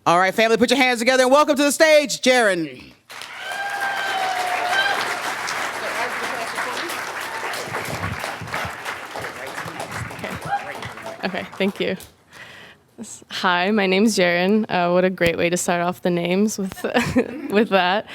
All right, family, put your hands together and welcome to the stage, Ceren. Okay, thank you. Hi, my name's Ceren. What a great way to start off the names with with that.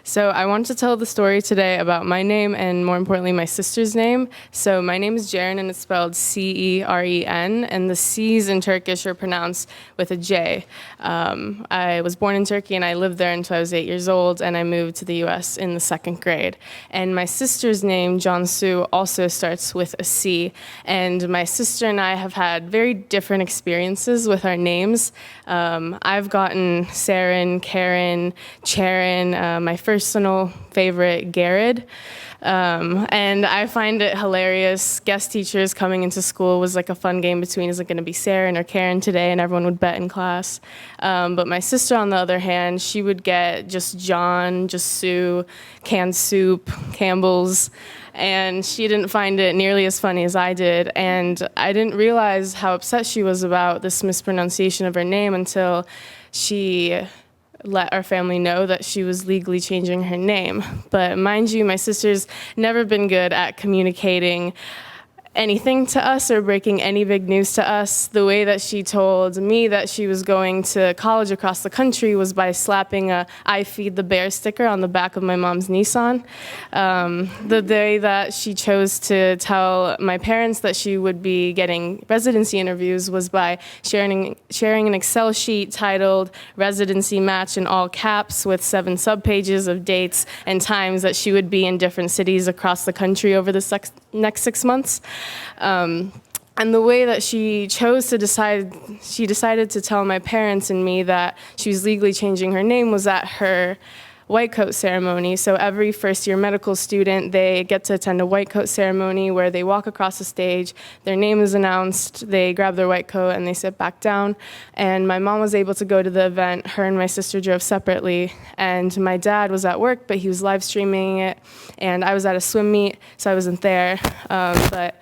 So I wanted to tell the story today about my name and more importantly my sister's name. So my name is Ceren and it's spelled C-E-R-E-N and the C's in Turkish are pronounced with a J. I was born in Turkey and I lived there until I was 8 years old and I moved to the US in the 2nd grade. And my sister's name, Cansu, also starts with a C. And my sister and I have had very different experiences with our names. I've gotten Ceren, Karen, Ceren, my personal favorite, Garrett. And I find it hilarious. Guest teachers coming into school was like a fun game between, is it going to be Ceren or Karen today? And everyone would bet in class. But my sister, on the other hand, she would get just John, just Sue, canned soup, Campbell's. And she didn't find it nearly as funny as I did. And I didn't realize how upset she was about this mispronunciation of her name until she let our family know that she was legally changing her name. But mind you, my sister's never been good at communicating anything to us or breaking any big news to us. The way that she told me that she was going to college across the country was by slapping a "I feed the bear" sticker on the back of my mom's Nissan. The day that she chose to tell my parents that she would be getting residency interviews was by sharing an Excel sheet titled "Residency Match" in all caps with 7 subpages of dates and times that she would be in different cities across the country over the next 6 months. And the way that she chose to she decided to tell my parents and me that she was legally changing her name was at her white coat ceremony. So every first-year medical student, they get to attend a white coat ceremony where they walk across the stage, their name is announced, they grab their white coat and they sit back down. And my mom was able to go to the event. Her and my sister drove separately. And my dad was at work, but he was live streaming it. And I was at a swim meet, so I wasn't there. But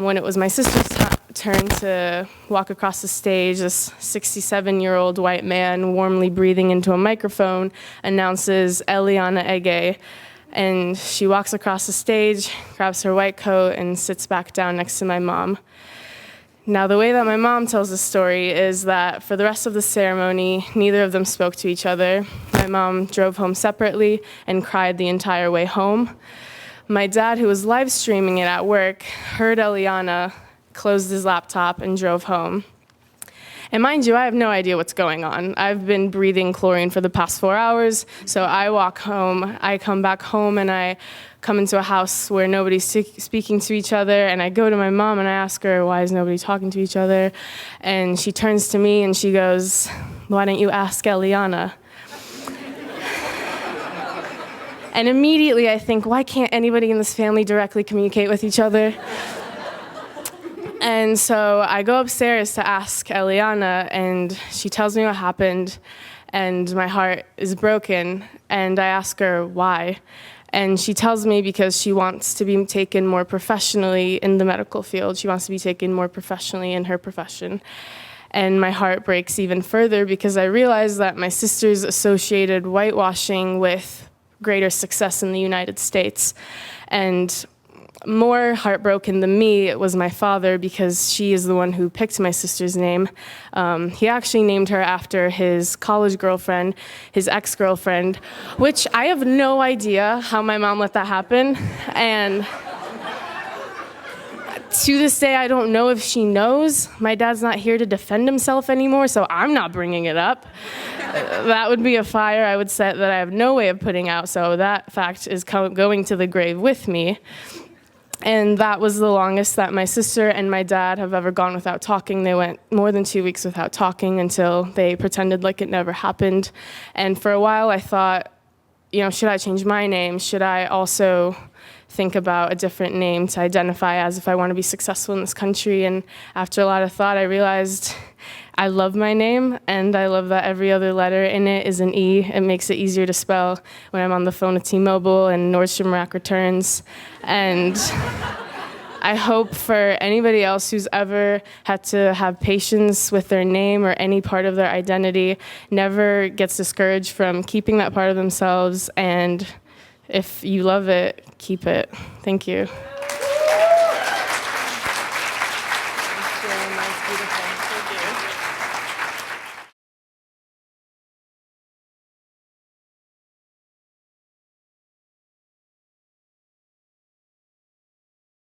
when it was my sister's turn to walk across the stage, this 67-year-old white man, warmly breathing into a microphone, announces Eliana Ege. And she walks across the stage, grabs her white coat, and sits back down next to my mom. Now, the way that my mom tells the story is that for the rest of the ceremony, neither of them spoke to each other. My mom drove home separately and cried the entire way home. My dad, who was live streaming it at work, heard Eliana, closed his laptop, and drove home. And mind you, I have no idea what's going on. I've been breathing chlorine for the past 4 hours, so I walk home. I come back home, and I come into a house where nobody's speaking to each other, and I go to my mom, and I ask her, why is nobody talking to each other? And she turns to me, and she goes, why don't you ask Eliana? And immediately I think, why can't anybody in this family directly communicate with each other? And so I go upstairs to ask Eliana, and she tells me what happened, and my heart is broken, and I ask her why. And she tells me because she wants to be taken more professionally in the medical field. She wants to be taken more professionally in her profession. And my heart breaks even further because I realize that my sister's associated whitewashing with greater success in the United States. And more heartbroken than me, it was my father because she is the one who picked my sister's name. He actually named her after his college girlfriend, his ex-girlfriend, which I have no idea how my mom let that happen. And to this day, I don't know if she knows. My dad's not here to defend himself anymore, so I'm not bringing it up. That would be a fire I would set that I have no way of putting out, so that fact is going to the grave with me. And that was the longest that my sister and my dad have ever gone without talking. They went more than 2 weeks without talking until they pretended like it never happened. And for a while I thought, should I change my name? Should I also think about a different name to identify as if I want to be successful in this country? And after a lot of thought, I realized I love my name, and I love that every other letter in it is an E. It makes it easier to spell when I'm on the phone with T-Mobile and Nordstrom Rack returns. And I hope for anybody else who's ever had to have patience with their name or any part of their identity, never gets discouraged from keeping that part of themselves. And if you love it, keep it. Thank you.